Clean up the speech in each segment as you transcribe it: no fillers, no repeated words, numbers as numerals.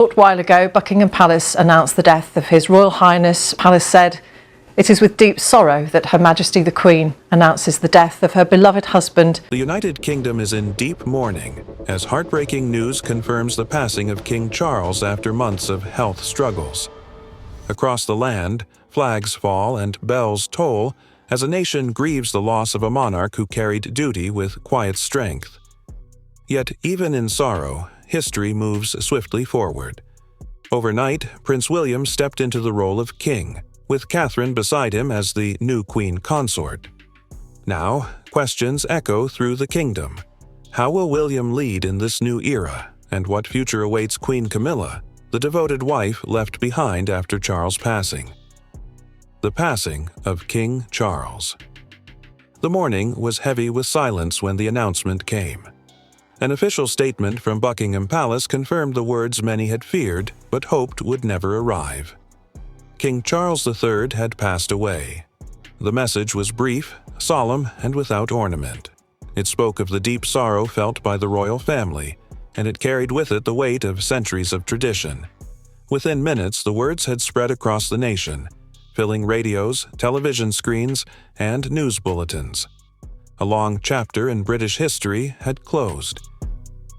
A short while ago, Buckingham Palace announced the death of His Royal Highness. Palace said, "It is with deep sorrow that Her Majesty the Queen announces the death of her beloved husband." The United Kingdom is in deep mourning as heartbreaking news confirms the passing of King Charles after months of health struggles. Across the land, flags fall and bells toll as a nation grieves the loss of a monarch who carried duty with quiet strength. Yet even in sorrow, history moves swiftly forward. Overnight, Prince William stepped into the role of king, with Catherine beside him as the new queen consort. Now, questions echo through the kingdom. How will William lead in this new era, and what future awaits Queen Camilla, the devoted wife left behind after Charles' passing? The passing of King Charles. The morning was heavy with silence when the announcement came. An official statement from Buckingham Palace confirmed the words many had feared but hoped would never arrive. King Charles III had passed away. The message was brief, solemn, and without ornament. It spoke of the deep sorrow felt by the royal family, and it carried with it the weight of centuries of tradition. Within minutes, the words had spread across the nation, filling radios, television screens, and news bulletins. A long chapter in British history had closed.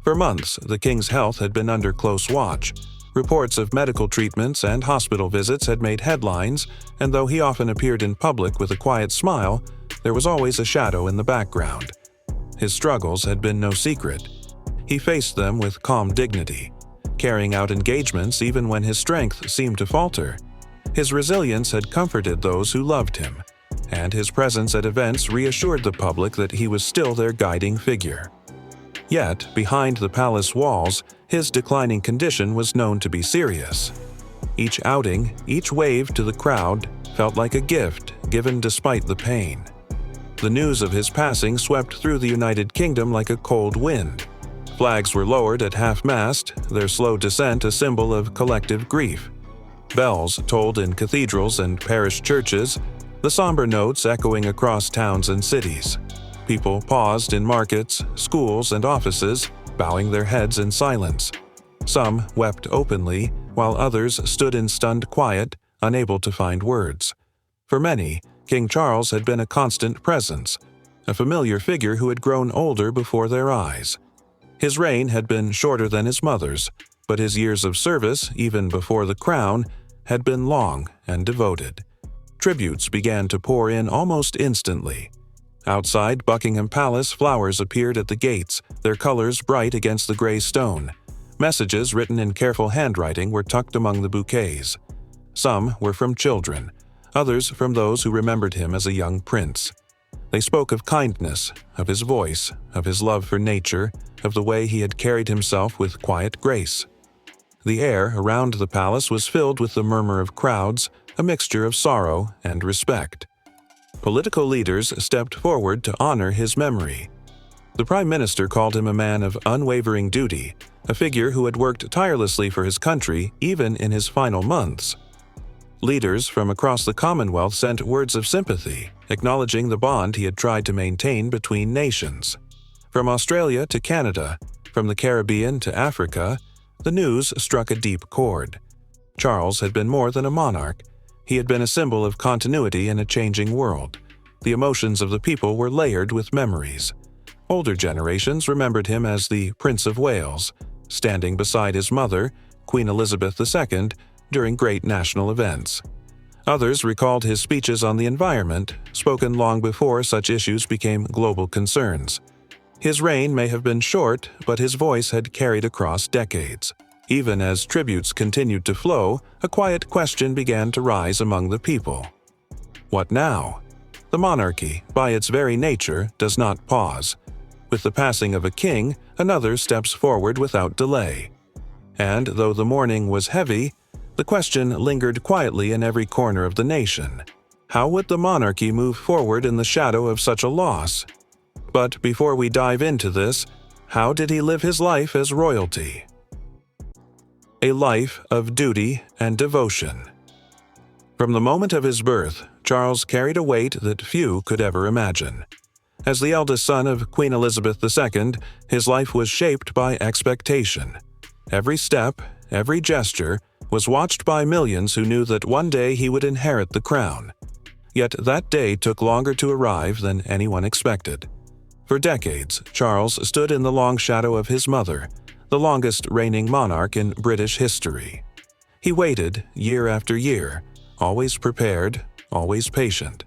For months, the king's health had been under close watch. Reports of medical treatments and hospital visits had made headlines, and though he often appeared in public with a quiet smile, there was always a shadow in the background. His struggles had been no secret. He faced them with calm dignity, carrying out engagements even when his strength seemed to falter. His resilience had comforted those who loved him, and his presence at events reassured the public that he was still their guiding figure. Yet, behind the palace walls, his declining condition was known to be serious. Each outing, each wave to the crowd, felt like a gift given despite the pain. The news of his passing swept through the United Kingdom like a cold wind. Flags were lowered at half-mast, their slow descent a symbol of collective grief. Bells tolled in cathedrals and parish churches, the somber notes echoing across towns and cities. People paused in markets, schools, and offices, bowing their heads in silence. Some wept openly, while others stood in stunned quiet, unable to find words. For many, King Charles had been a constant presence, a familiar figure who had grown older before their eyes. His reign had been shorter than his mother's, but his years of service, even before the crown, had been long and devoted. Tributes began to pour in almost instantly. Outside Buckingham Palace, flowers appeared at the gates, their colors bright against the gray stone. Messages written in careful handwriting were tucked among the bouquets. Some were from children, others from those who remembered him as a young prince. They spoke of kindness, of his voice, of his love for nature, of the way he had carried himself with quiet grace. The air around the palace was filled with the murmur of crowds, a mixture of sorrow and respect. Political leaders stepped forward to honor his memory. The Prime Minister called him a man of unwavering duty, a figure who had worked tirelessly for his country even in his final months. Leaders from across the Commonwealth sent words of sympathy, acknowledging the bond he had tried to maintain between nations. From Australia to Canada, from the Caribbean to Africa, the news struck a deep chord. Charles had been more than a monarch. He had been a symbol of continuity in a changing world. The emotions of the people were layered with memories. Older generations remembered him as the Prince of Wales, standing beside his mother, Queen Elizabeth II, during great national events. Others recalled his speeches on the environment, spoken long before such issues became global concerns. His reign may have been short, but his voice had carried across decades. Even as tributes continued to flow, a quiet question began to rise among the people. What now? The monarchy, by its very nature, does not pause. With the passing of a king, another steps forward without delay. And though the mourning was heavy, the question lingered quietly in every corner of the nation. How would the monarchy move forward in the shadow of such a loss? But before we dive into this, how did he live his life as royalty? A life of duty and devotion. From the moment of his birth, Charles carried a weight that few could ever imagine. As the eldest son of Queen Elizabeth II, his life was shaped by expectation. Every step, every gesture, was watched by millions who knew that one day he would inherit the crown. Yet that day took longer to arrive than anyone expected. For decades, Charles stood in the long shadow of his mother, the longest reigning monarch in British history. He waited year after year, always prepared, always patient.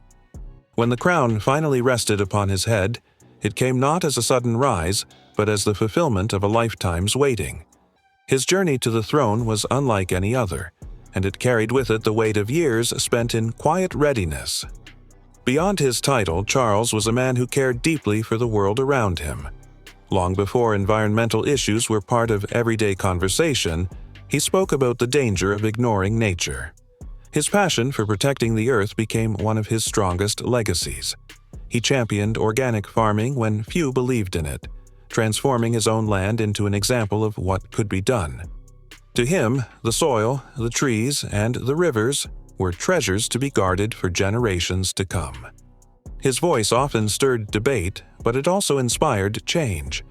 When the crown finally rested upon his head, it came not as a sudden rise, but as the fulfillment of a lifetime's waiting. His journey to the throne was unlike any other, and it carried with it the weight of years spent in quiet readiness. Beyond his title, Charles was a man who cared deeply for the world around him. Long before environmental issues were part of everyday conversation, he spoke about the danger of ignoring nature. His passion for protecting the earth became one of his strongest legacies. He championed organic farming when few believed in it, transforming his own land into an example of what could be done. To him, the soil, the trees, and the rivers were treasures to be guarded for generations to come. His voice often stirred debate, but it also inspired change.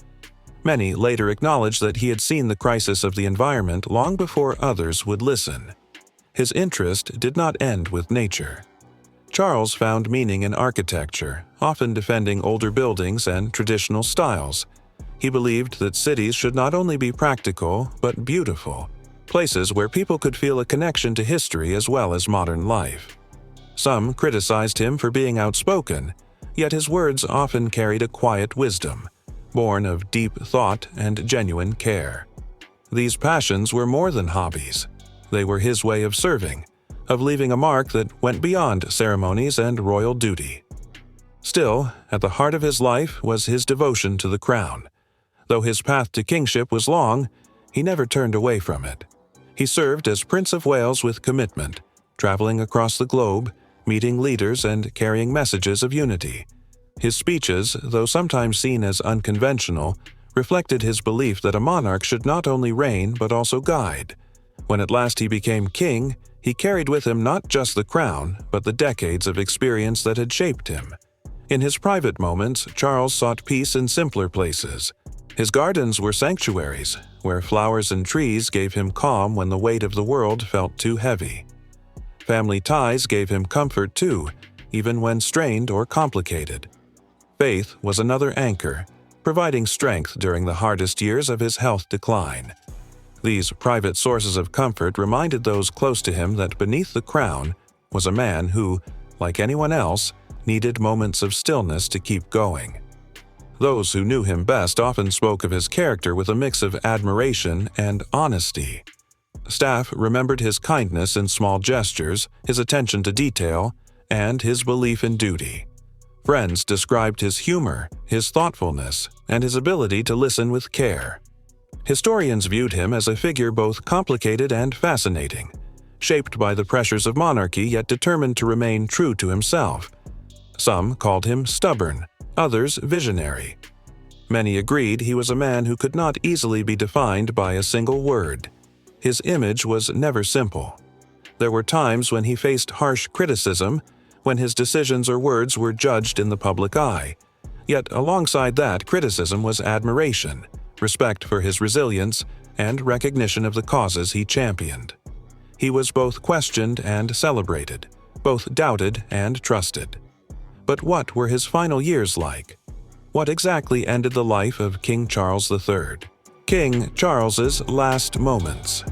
Many later acknowledged that he had seen the crisis of the environment long before others would listen. His interest did not end with nature. Charles found meaning in architecture, often defending older buildings and traditional styles. He believed that cities should not only be practical, but beautiful, places where people could feel a connection to history as well as modern life. Some criticized him for being outspoken, yet his words often carried a quiet wisdom, born of deep thought and genuine care. These passions were more than hobbies. They were his way of serving, of leaving a mark that went beyond ceremonies and royal duty. Still, at the heart of his life was his devotion to the crown. Though his path to kingship was long, he never turned away from it. He served as Prince of Wales with commitment, traveling across the globe, meeting leaders and carrying messages of unity. His speeches, though sometimes seen as unconventional, reflected his belief that a monarch should not only reign but also guide. When at last he became king, he carried with him not just the crown, but the decades of experience that had shaped him. In his private moments, Charles sought peace in simpler places. His gardens were sanctuaries, where flowers and trees gave him calm when the weight of the world felt too heavy. Family ties gave him comfort too, even when strained or complicated. Faith was another anchor, providing strength during the hardest years of his health decline. These private sources of comfort reminded those close to him that beneath the crown was a man who, like anyone else, needed moments of stillness to keep going. Those who knew him best often spoke of his character with a mix of admiration and honesty. Staff remembered his kindness in small gestures, his attention to detail, and his belief in duty. Friends described his humor, his thoughtfulness, and his ability to listen with care. Historians viewed him as a figure both complicated and fascinating, shaped by the pressures of monarchy yet determined to remain true to himself. Some called him stubborn, others visionary. Many agreed he was a man who could not easily be defined by a single word. His image was never simple. There were times when he faced harsh criticism, when his decisions or words were judged in the public eye. Yet alongside that criticism was admiration, respect for his resilience, and recognition of the causes he championed. He was both questioned and celebrated, both doubted and trusted. But what were his final years like? What exactly ended the life of King Charles III? King Charles's last moments.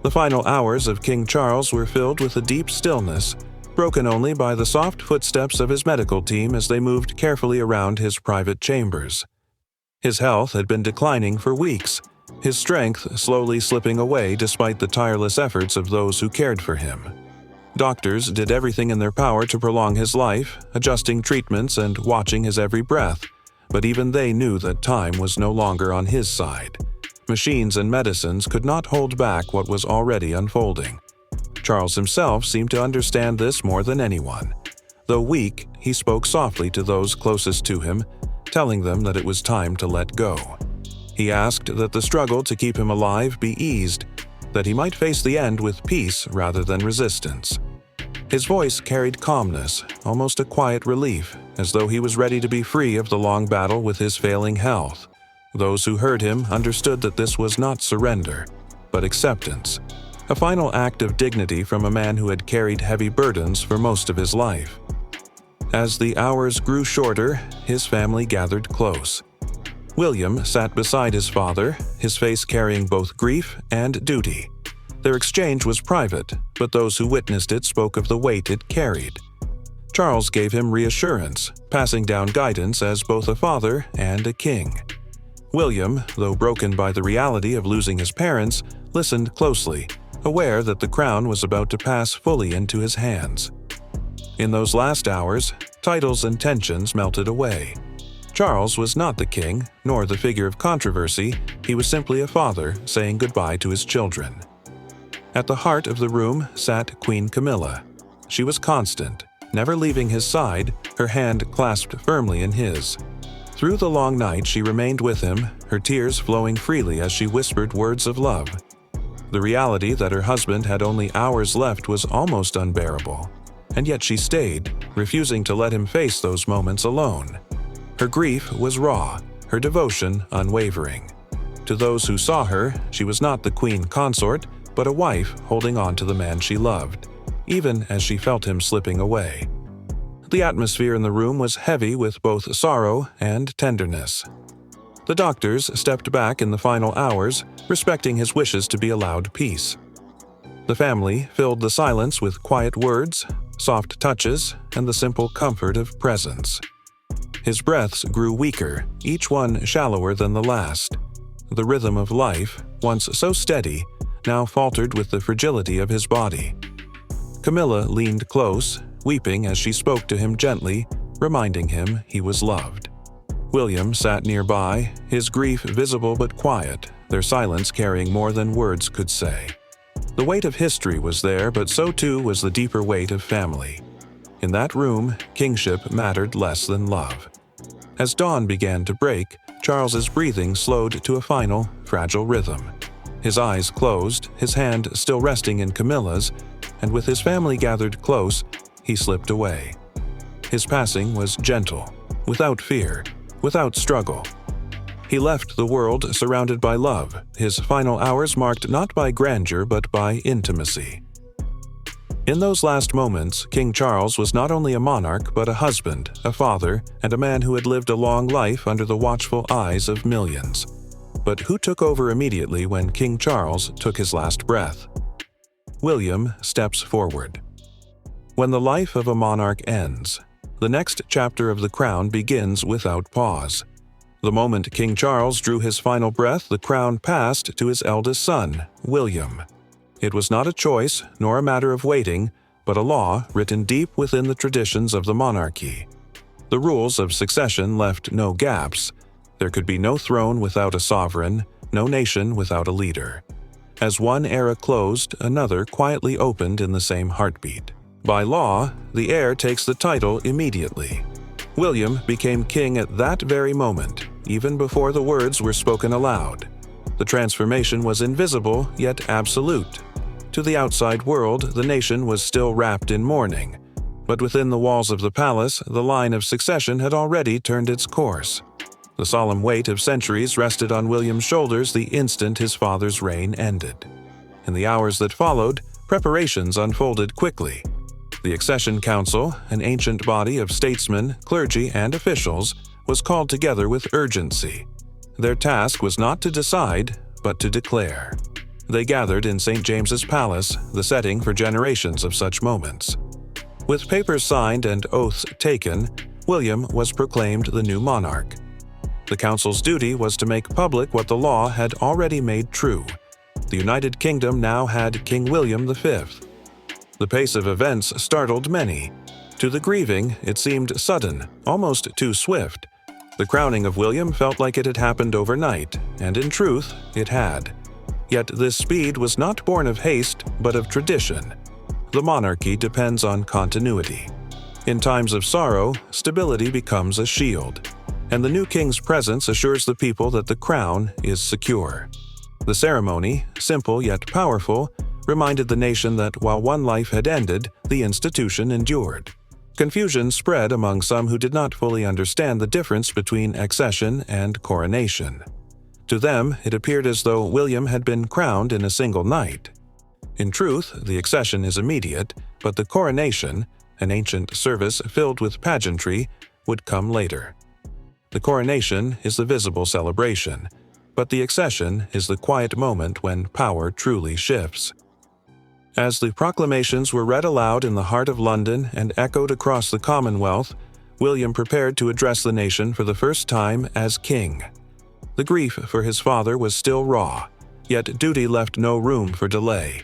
The final hours of King Charles were filled with a deep stillness, broken only by the soft footsteps of his medical team as they moved carefully around his private chambers. His health had been declining for weeks, his strength slowly slipping away despite the tireless efforts of those who cared for him. Doctors did everything in their power to prolong his life, adjusting treatments and watching his every breath, but even they knew that time was no longer on his side. Machines and medicines could not hold back what was already unfolding. Charles himself seemed to understand this more than anyone. Though weak, he spoke softly to those closest to him, telling them that it was time to let go. He asked that the struggle to keep him alive be eased, that he might face the end with peace rather than resistance. His voice carried calmness, almost a quiet relief, as though he was ready to be free of the long battle with his failing health. Those who heard him understood that this was not surrender. but acceptance, a final act of dignity from a man who had carried heavy burdens for most of his life. As the hours grew shorter, his family gathered close. William sat beside his father, his face carrying both grief and duty. Their exchange was private, but those who witnessed it spoke of the weight it carried. Charles gave him reassurance, passing down guidance as both a father and a king. William, though broken by the reality of losing his parents, listened closely, aware that the crown was about to pass fully into his hands. In those last hours, titles and tensions melted away. Charles was not the king, nor the figure of controversy. He was simply a father saying goodbye to his children. At the heart of the room sat Queen Camilla. She was constant, never leaving his side, her hand clasped firmly in his. Through the long night she remained with him, her tears flowing freely as she whispered words of love. The reality that her husband had only hours left was almost unbearable, and yet she stayed, refusing to let him face those moments alone. Her grief was raw, her devotion unwavering. To those who saw her, she was not the queen consort, but a wife holding on to the man she loved, even as she felt him slipping away. The atmosphere in the room was heavy with both sorrow and tenderness. The doctors stepped back in the final hours, respecting his wishes to be allowed peace. The family filled the silence with quiet words, soft touches, and the simple comfort of presence. His breaths grew weaker, each one shallower than the last. The rhythm of life, once so steady, now faltered with the fragility of his body. Camilla leaned close, weeping as she spoke to him gently, reminding him he was loved. William sat nearby, his grief visible but quiet, their silence carrying more than words could say. The weight of history was there, but so too was the deeper weight of family. In that room, kingship mattered less than love. As dawn began to break, Charles's breathing slowed to a final, fragile rhythm. His eyes closed, his hand still resting in Camilla's, and with his family gathered close, he slipped away. His passing was gentle, without fear, without struggle. He left the world surrounded by love, his final hours marked not by grandeur but by intimacy. In those last moments, King Charles was not only a monarch but a husband, a father, and a man who had lived a long life under the watchful eyes of millions. But who took over immediately when King Charles took his last breath? William steps forward. When the life of a monarch ends, the next chapter of the crown begins without pause. The moment King Charles drew his final breath, the crown passed to his eldest son, William. It was not a choice, nor a matter of waiting, but a law written deep within the traditions of the monarchy. The rules of succession left no gaps. There could be no throne without a sovereign, no nation without a leader. As one era closed, another quietly opened in the same heartbeat. By law, the heir takes the title immediately. William became king at that very moment, even before the words were spoken aloud. The transformation was invisible yet absolute. To the outside world, the nation was still wrapped in mourning, but within the walls of the palace, the line of succession had already turned its course. The solemn weight of centuries rested on William's shoulders the instant his father's reign ended. In the hours that followed, preparations unfolded quickly. The Accession Council, an ancient body of statesmen, clergy, and officials, was called together with urgency. Their task was not to decide, but to declare. They gathered in St. James's Palace, the setting for generations of such moments. With papers signed and oaths taken, William was proclaimed the new monarch. The council's duty was to make public what the law had already made true. The United Kingdom now had King William V. The pace of events startled many. To the grieving, it seemed sudden, almost too swift. The crowning of William felt like it had happened overnight, and in truth, it had. Yet this speed was not born of haste, but of tradition. The monarchy depends on continuity. In times of sorrow, stability becomes a shield, and the new king's presence assures the people that the crown is secure. The ceremony, simple yet powerful, reminded the nation that while one life had ended, the institution endured. Confusion spread among some who did not fully understand the difference between accession and coronation. To them, it appeared as though William had been crowned in a single night. In truth, the accession is immediate, but the coronation, an ancient service filled with pageantry, would come later. The coronation is the visible celebration, but the accession is the quiet moment when power truly shifts. As the proclamations were read aloud in the heart of London and echoed across the Commonwealth, William prepared to address the nation for the first time as king. The grief for his father was still raw, yet duty left no room for delay.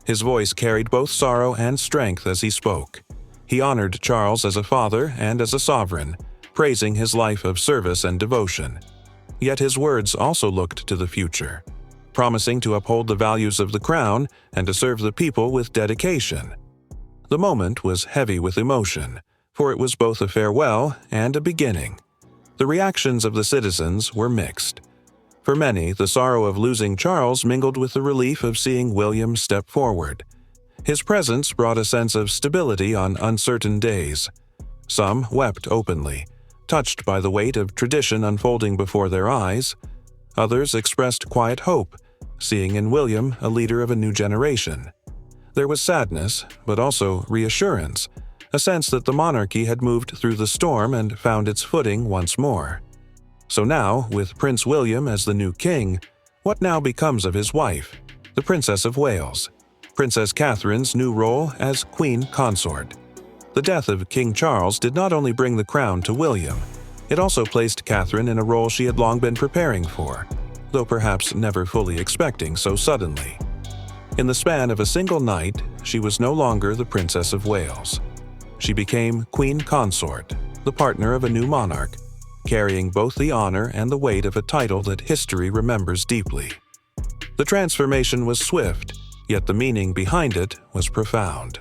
His voice carried both sorrow and strength as he spoke. He honored Charles as a father and as a sovereign, praising his life of service and devotion. Yet his words also looked to the future, promising to uphold the values of the crown and to serve the people with dedication. The moment was heavy with emotion, for it was both a farewell and a beginning. The reactions of the citizens were mixed. For many, the sorrow of losing Charles mingled with the relief of seeing William step forward. His presence brought a sense of stability on uncertain days. Some wept openly, touched by the weight of tradition unfolding before their eyes. Others expressed quiet hope, seeing in William a leader of a new generation. There was sadness, but also reassurance, a sense that the monarchy had moved through the storm and found its footing once more. So now, with Prince William as the new king, what now becomes of his wife, the Princess of Wales, Princess Catherine's new role as Queen Consort? The death of King Charles did not only bring the crown to William, it also placed Catherine in a role she had long been preparing for, though perhaps never fully expecting so suddenly. In the span of a single night, she was no longer the Princess of Wales. She became Queen Consort, the partner of a new monarch, carrying both the honor and the weight of a title that history remembers deeply. The transformation was swift, yet the meaning behind it was profound.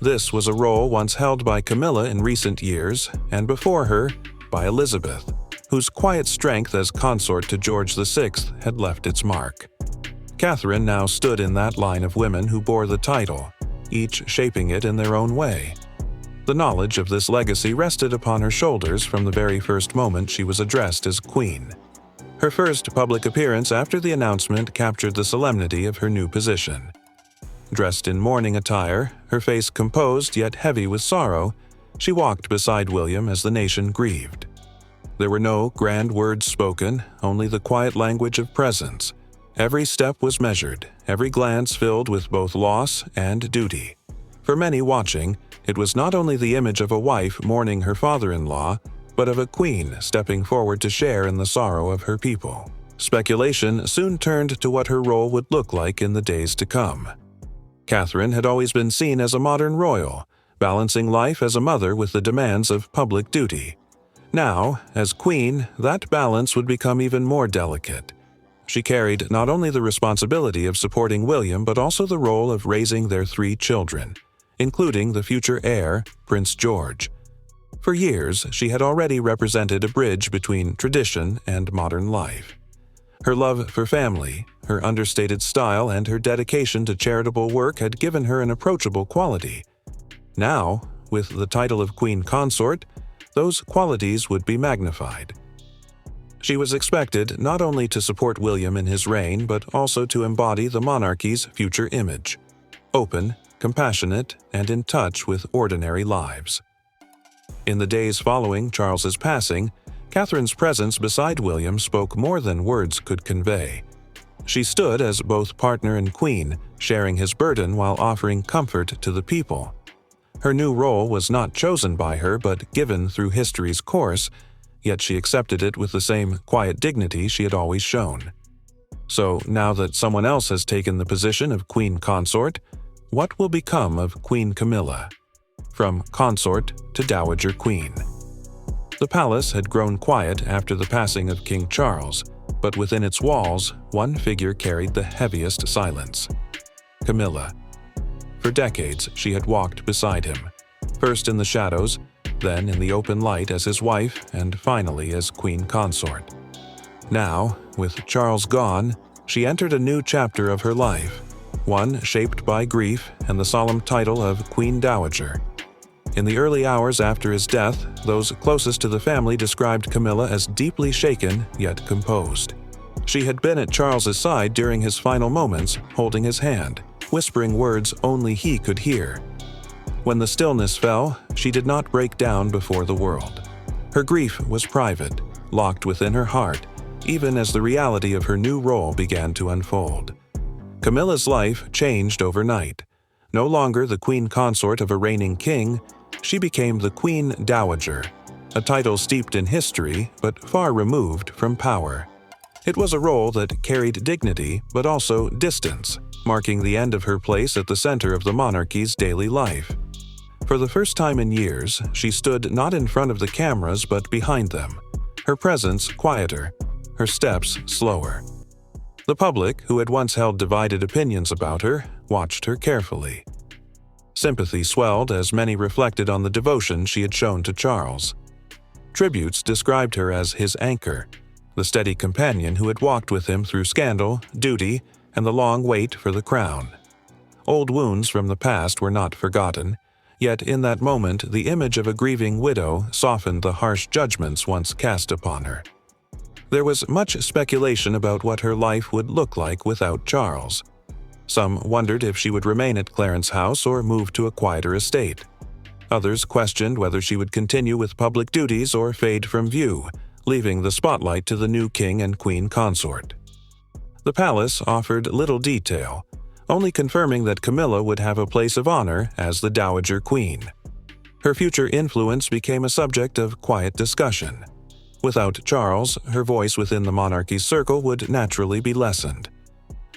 This was a role once held by Camilla in recent years, and before her, by Elizabeth, whose quiet strength as consort to George VI had left its mark. Catherine now stood in that line of women who bore the title, each shaping it in their own way. The knowledge of this legacy rested upon her shoulders from the very first moment she was addressed as queen. Her first public appearance after the announcement captured the solemnity of her new position. Dressed in mourning attire, her face composed yet heavy with sorrow, she walked beside William as the nation grieved. There were no grand words spoken, only the quiet language of presence. Every step was measured, every glance filled with both loss and duty. For many watching, it was not only the image of a wife mourning her father-in-law, but of a queen stepping forward to share in the sorrow of her people. Speculation soon turned to what her role would look like in the days to come. Catherine had always been seen as a modern royal, balancing life as a mother with the demands of public duty. Now, as queen, that balance would become even more delicate. She carried not only the responsibility of supporting William but also the role of raising their 3 children, including the future heir, Prince George. For years, she had already represented a bridge between tradition and modern life. Her love for family, her understated style, and her dedication to charitable work had given her an approachable quality. Now, with the title of Queen Consort, those qualities would be magnified. She was expected not only to support William in his reign, but also to embody the monarchy's future image: open, compassionate, and in touch with ordinary lives. In the days following Charles's passing, Catherine's presence beside William spoke more than words could convey. She stood as both partner and queen, sharing his burden while offering comfort to the people. Her new role was not chosen by her but given through history's course, yet she accepted it with the same quiet dignity she had always shown. So now that someone else has taken the position of Queen Consort, what will become of Queen Camilla? From consort to Dowager Queen. The palace had grown quiet after the passing of King Charles, but within its walls, one figure carried the heaviest silence: Camilla. For decades, she had walked beside him, first in the shadows, then in the open light as his wife, and finally as Queen Consort. Now, with Charles gone, she entered a new chapter of her life, one shaped by grief and the solemn title of Queen Dowager. In the early hours after his death, those closest to the family described Camilla as deeply shaken yet composed. She had been at Charles's side during his final moments, holding his hand, whispering words only he could hear. When the stillness fell, she did not break down before the world. Her grief was private, locked within her heart, even as the reality of her new role began to unfold. Camilla's life changed overnight. No longer the queen consort of a reigning king, she became the Queen Dowager, a title steeped in history but far removed from power. It was a role that carried dignity but also distance, marking the end of her place at the center of the monarchy's daily life. For the first time in years, she stood not in front of the cameras but behind them, her presence quieter, her steps slower. The public, who had once held divided opinions about her, watched her carefully. Sympathy swelled as many reflected on the devotion she had shown to Charles. Tributes described her as his anchor, the steady companion who had walked with him through scandal, duty, and the long wait for the crown. Old wounds from the past were not forgotten, yet in that moment the image of a grieving widow softened the harsh judgments once cast upon her. There was much speculation about what her life would look like without Charles. Some wondered if she would remain at Clarence House or move to a quieter estate. Others questioned whether she would continue with public duties or fade from view, leaving the spotlight to the new king and queen consort. The palace offered little detail, only confirming that Camilla would have a place of honor as the Dowager Queen. Her future influence became a subject of quiet discussion. Without Charles, her voice within the monarchy's circle would naturally be lessened.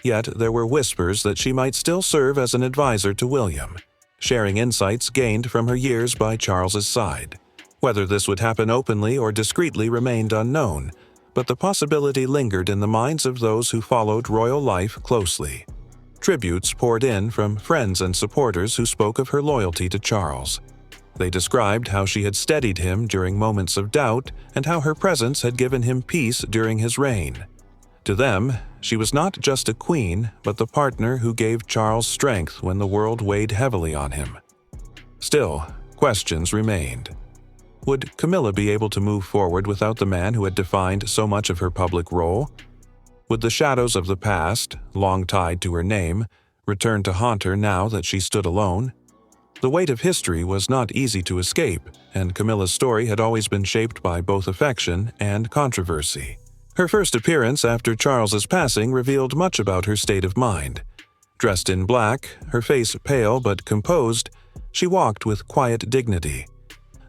Yet there were whispers that she might still serve as an advisor to William, sharing insights gained from her years by Charles's side. Whether this would happen openly or discreetly remained unknown, but the possibility lingered in the minds of those who followed royal life closely. Tributes poured in from friends and supporters who spoke of her loyalty to Charles. They described how she had steadied him during moments of doubt and how her presence had given him peace during his reign. To them, she was not just a queen, but the partner who gave Charles strength when the world weighed heavily on him. Still, questions remained. Would Camilla be able to move forward without the man who had defined so much of her public role? Would the shadows of the past, long tied to her name, return to haunt her now that she stood alone? The weight of history was not easy to escape, and Camilla's story had always been shaped by both affection and controversy. Her first appearance after Charles's passing revealed much about her state of mind. Dressed in black, her face pale but composed, she walked with quiet dignity.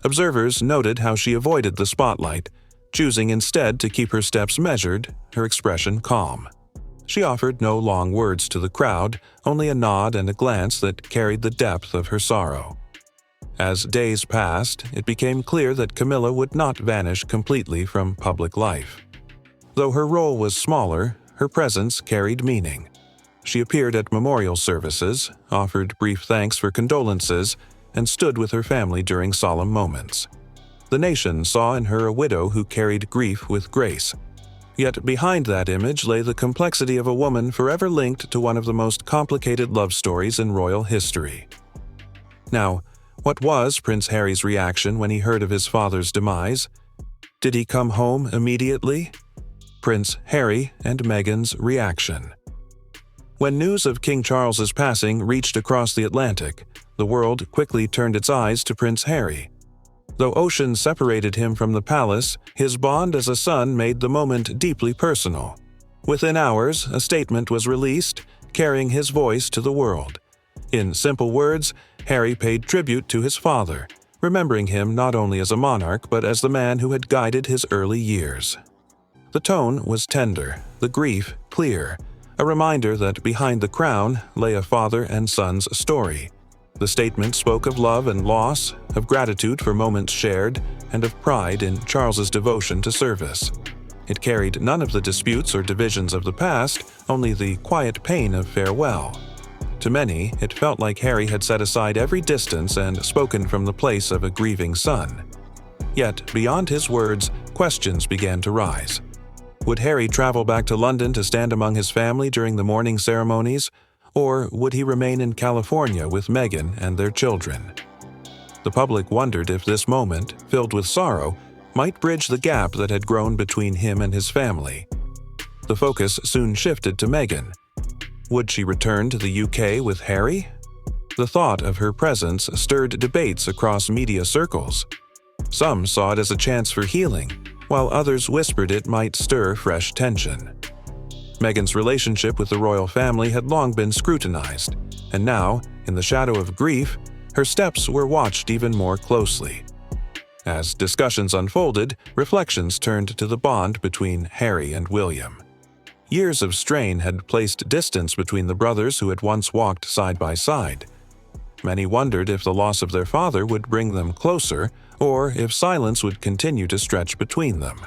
Observers noted how she avoided the spotlight, choosing instead to keep her steps measured, her expression calm. She offered no long words to the crowd, only a nod and a glance that carried the depth of her sorrow. As days passed, it became clear that Camilla would not vanish completely from public life. Though her role was smaller, her presence carried meaning. She appeared at memorial services, offered brief thanks for condolences, and stood with her family during solemn moments. The nation saw in her a widow who carried grief with grace. Yet behind that image lay the complexity of a woman forever linked to one of the most complicated love stories in royal history. Now, what was Prince Harry's reaction when he heard of his father's demise? Did he come home immediately? Prince Harry and Meghan's reaction. When news of King Charles's passing reached across the Atlantic, the world quickly turned its eyes to Prince Harry. Though oceans separated him from the palace, his bond as a son made the moment deeply personal. Within hours, a statement was released, carrying his voice to the world. In simple words, Harry paid tribute to his father, remembering him not only as a monarch but as the man who had guided his early years. The tone was tender, the grief clear, a reminder that behind the crown lay a father and son's story. The statement spoke of love and loss, of gratitude for moments shared, and of pride in Charles's devotion to service. It carried none of the disputes or divisions of the past, only the quiet pain of farewell. To many, it felt like Harry had set aside every distance and spoken from the place of a grieving son. Yet, beyond his words, questions began to rise. Would Harry travel back to London to stand among his family during the mourning ceremonies? Or would he remain in California with Meghan and their children? The public wondered if this moment, filled with sorrow, might bridge the gap that had grown between him and his family. The focus soon shifted to Meghan. Would she return to the UK with Harry? The thought of her presence stirred debates across media circles. Some saw it as a chance for healing, while others whispered it might stir fresh tension. Meghan's relationship with the royal family had long been scrutinized, and now, in the shadow of grief, her steps were watched even more closely. As discussions unfolded, reflections turned to the bond between Harry and William. Years of strain had placed distance between the brothers who had once walked side by side. Many wondered if the loss of their father would bring them closer, or if silence would continue to stretch between them.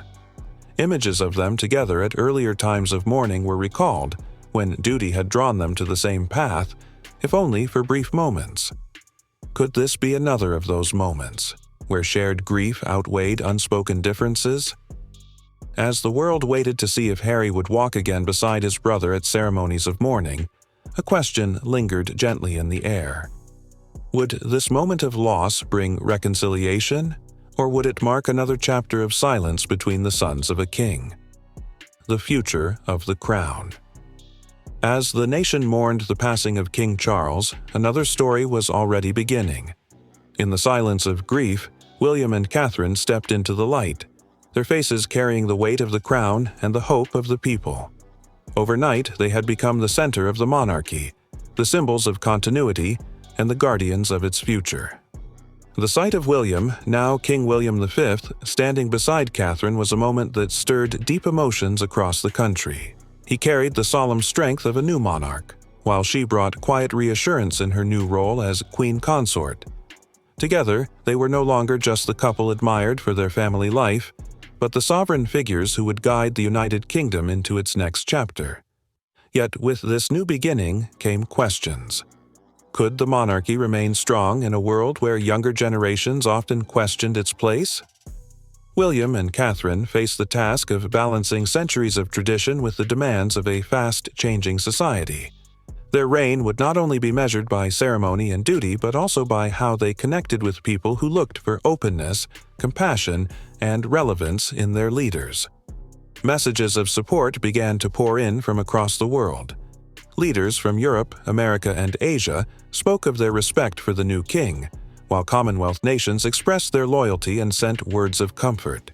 Images of them together at earlier times of mourning were recalled, when duty had drawn them to the same path, if only for brief moments. Could this be another of those moments, where shared grief outweighed unspoken differences? As the world waited to see if Harry would walk again beside his brother at ceremonies of mourning, a question lingered gently in the air. Would this moment of loss bring reconciliation, or would it mark another chapter of silence between the sons of a king? The future of the crown. As the nation mourned the passing of King Charles, another story was already beginning. In the silence of grief, William and Catherine stepped into the light, their faces carrying the weight of the crown and the hope of the people. Overnight, they had become the center of the monarchy, the symbols of continuity, and the guardians of its future. The sight of William, now King William V, standing beside Catherine was a moment that stirred deep emotions across the country. He carried the solemn strength of a new monarch, while she brought quiet reassurance in her new role as queen consort. Together, they were no longer just the couple admired for their family life, but the sovereign figures who would guide the United Kingdom into its next chapter. Yet with this new beginning came questions. Could the monarchy remain strong in a world where younger generations often questioned its place? William and Catherine faced the task of balancing centuries of tradition with the demands of a fast-changing society. Their reign would not only be measured by ceremony and duty, but also by how they connected with people who looked for openness, compassion, and relevance in their leaders. Messages of support began to pour in from across the world. Leaders from Europe, America, and Asia spoke of their respect for the new king, while Commonwealth nations expressed their loyalty and sent words of comfort.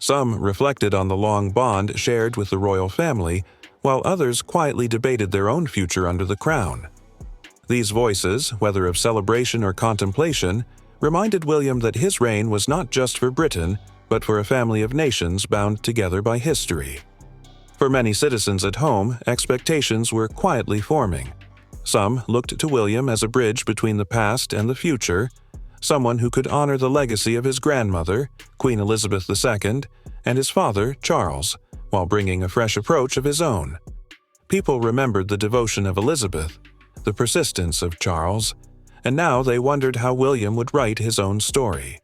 Some reflected on the long bond shared with the royal family, while others quietly debated their own future under the crown. These voices, whether of celebration or contemplation, reminded William that his reign was not just for Britain, but for a family of nations bound together by history. For many citizens at home, expectations were quietly forming. Some looked to William as a bridge between the past and the future, someone who could honor the legacy of his grandmother, Queen Elizabeth II, and his father, Charles, while bringing a fresh approach of his own. People remembered the devotion of Elizabeth, the persistence of Charles, and now they wondered how William would write his own story.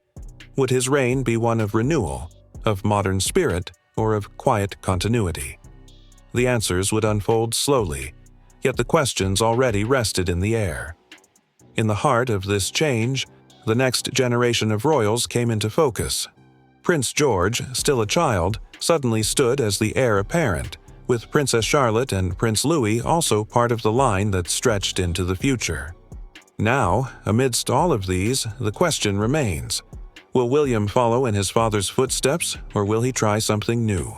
Would his reign be one of renewal, of modern spirit, or of quiet continuity? The answers would unfold slowly, yet the questions already rested in the air. In the heart of this change, the next generation of royals came into focus. Prince George, still a child, suddenly stood as the heir apparent, with Princess Charlotte and Prince Louis also part of the line that stretched into the future. Now, amidst all of these, the question remains: will William follow in his father's footsteps, or will he try something new?